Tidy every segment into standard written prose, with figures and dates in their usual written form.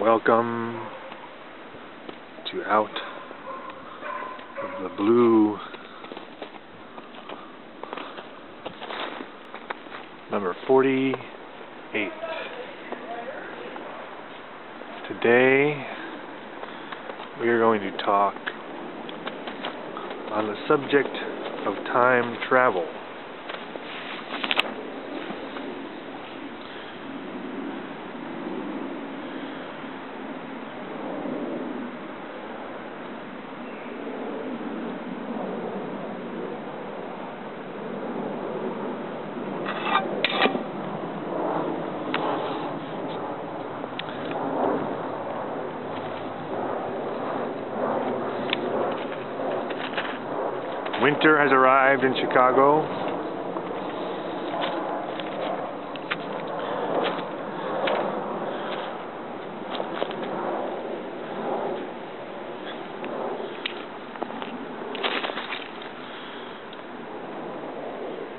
Welcome to Out of the Blue, number 48. Today we are going to talk on the subject of time travel. Winter has arrived in Chicago.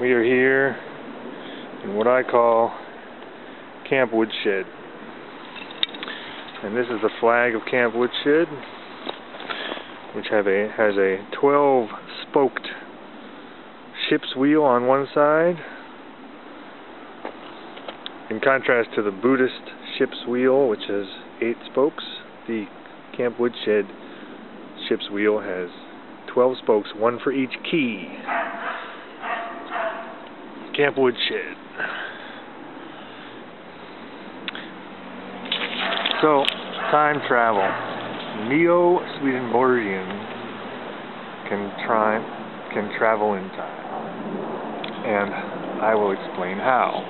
We are here in what I call Camp Woodshed. And this is the flag of Camp Woodshed, which has a 12-spoked ship's wheel on one side, in contrast to the Buddhist ship's wheel, which has 8 spokes. The Camp Woodshed ship's wheel has 12 spokes, one for each key. Camp Woodshed. So, time travel. Neo-Swedenborgians can travel in time, and I will explain how.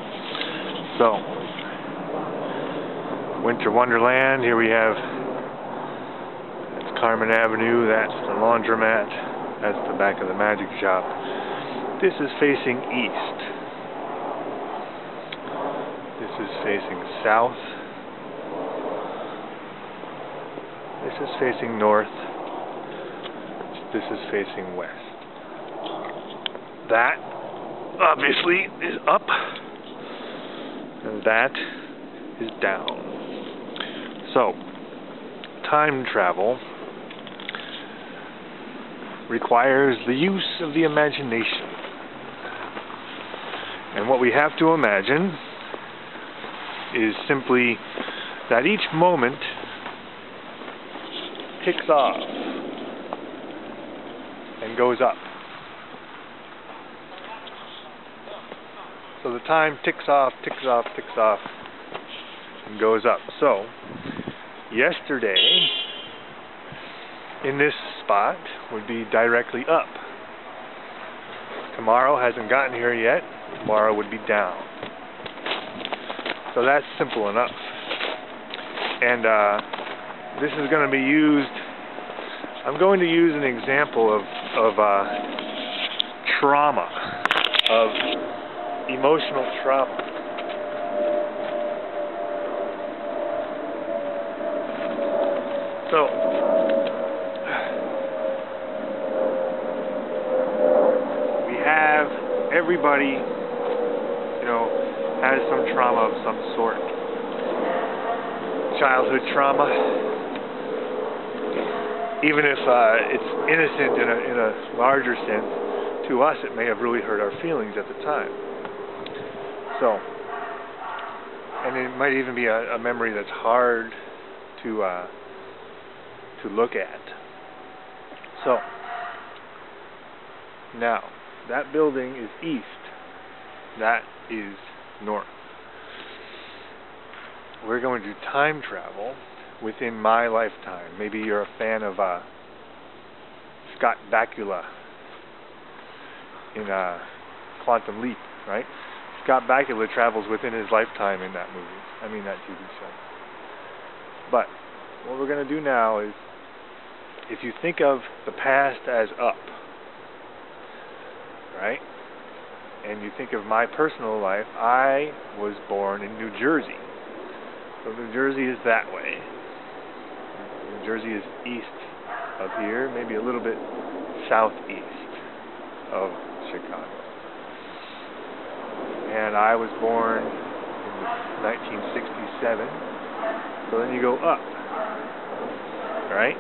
So, Winter Wonderland. Here we have, that's Carmen Avenue. That's the laundromat. That's the back of the magic shop. This is facing east. This is facing south. This is facing north. This is facing west. That, obviously, is up, and that is down. So, time travel requires the use of the imagination. And what we have to imagine is simply that each moment ticks off and goes up. So the time ticks off, and goes up. So, yesterday in this spot would be directly up. Tomorrow hasn't gotten here yet. Tomorrow would be down. So that's simple enough. And this is going to be used. I'm going to use an example of trauma, of emotional trauma. So, we have everybody, has some trauma of some sort. Childhood trauma. Even if it's innocent in a larger sense, to us it may have really hurt our feelings at the time. So, and it might even be a memory that's hard to look at. So, now, that building is east. That is north. We're going to time travel within my lifetime. Maybe you're a fan of Scott Bakula in Quantum Leap, right? Scott Bakula travels within his lifetime in that movie. I mean that TV show. But what we're going to do now is, if you think of the past as up, right? And you think of my personal life, I was born in New Jersey. So New Jersey is that way. New Jersey is east of here, maybe a little bit southeast of Chicago. And I was born in 1967 So then you go up, right?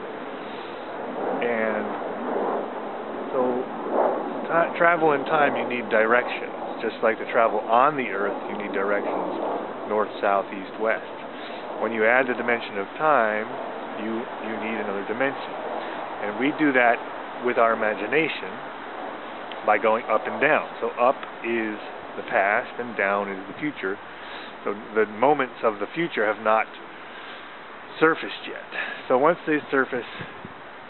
And so to travel in time, you need directions. Just like to travel on the earth, you need directions, north, south, east, west. When you add the dimension of time, you need another dimension. And we do that with our imagination by going up and down. So up is the past and down is the future. So the moments of the future have not surfaced yet. So once they surface,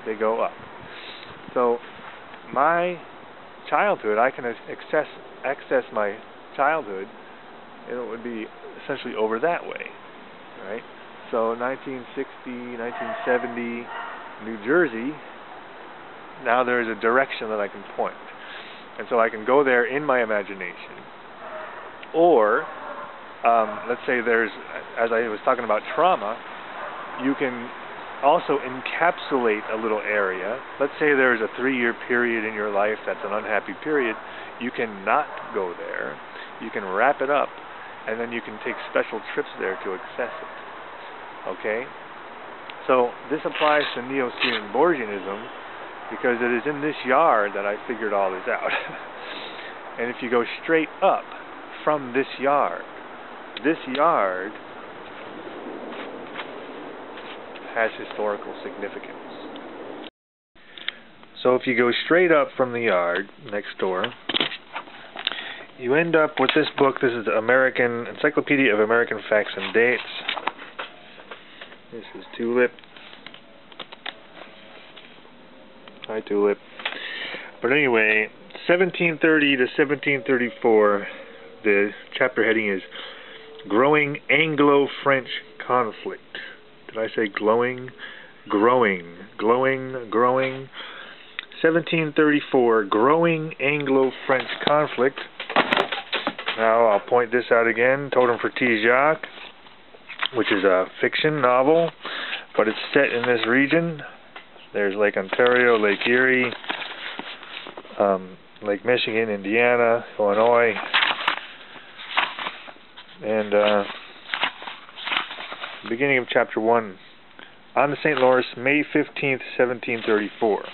they go up. So my childhood, I can access my childhood, and it would be essentially over that way, right? So 1960, 1970, New Jersey, now there's a direction that I can point. And so I can go there in my imagination. Or, let's say there's, as I was talking about trauma, you can also encapsulate a little area. Let's say there's a 3-year period in your life that's an unhappy period. You can not go there. You can wrap it up, and then you can take special trips there to access it. Okay? So this applies to Neo-Swedenborgianism because it is in this yard that I figured all this out. And if you go straight up from this yard has historical significance. So if you go straight up from the yard next door, you end up with this book. This is the American Encyclopedia of American Facts and Dates. This is Tulip. Hi, Tulip. But anyway, 1730 to 1734, the chapter heading is Growing Anglo-French Conflict. Did I say glowing? Growing. 1734, Growing Anglo-French Conflict. Now, I'll point this out again. Totem for T. Jacques, which is a fiction novel, but it's set in this region. There's Lake Ontario, Lake Erie, Lake Michigan, Indiana, Illinois, and beginning of chapter 1, on the St. Lawrence, May 15th, 1734.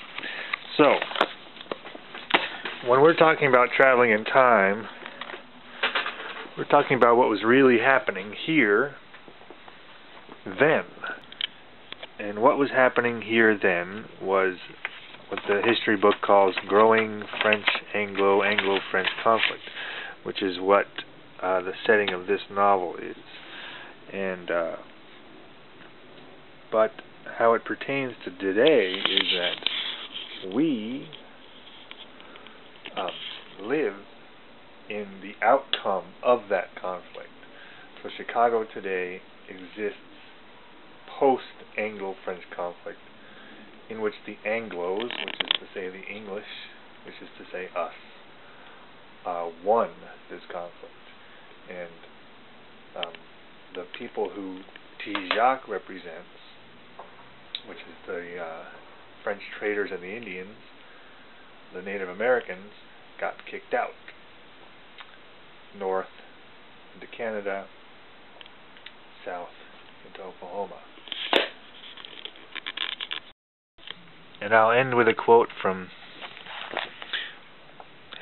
So, when we're talking about traveling in time, we're talking about what was really happening here then. And what was happening here then was what the history book calls Growing Anglo-French Conflict, which is what the setting of this novel is. And but how it pertains to today is that we live in the outcome of that conflict. So Chicago today exists post-Anglo-French conflict, in which the Anglos, which is to say the English, which is to say us, won this conflict. And the people who T. Jacques represents, which is the French traders and the Indians, the Native Americans, got kicked out north into Canada, south into Oklahoma. And I'll end with a quote from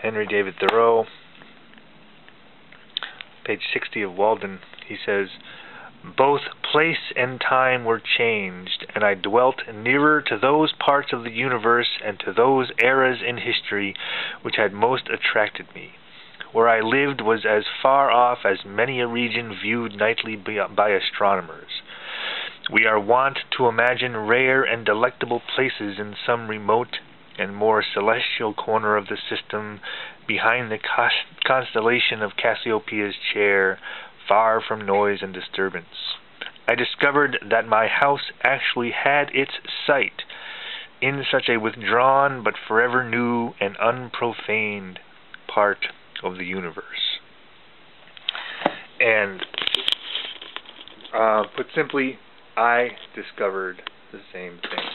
Henry David Thoreau, page 60 of Walden. He says, "Both place and time were changed, and I dwelt nearer to those parts of the universe and to those eras in history which had most attracted me. Where I lived was as far off as many a region viewed nightly by astronomers. We are wont to imagine rare and delectable places in some remote and more celestial corner of the system, behind the constellation of Cassiopeia's chair, far from noise and disturbance. I discovered that my house actually had its site in such a withdrawn but forever new and unprofaned part of the universe." And put simply, I discovered the same thing.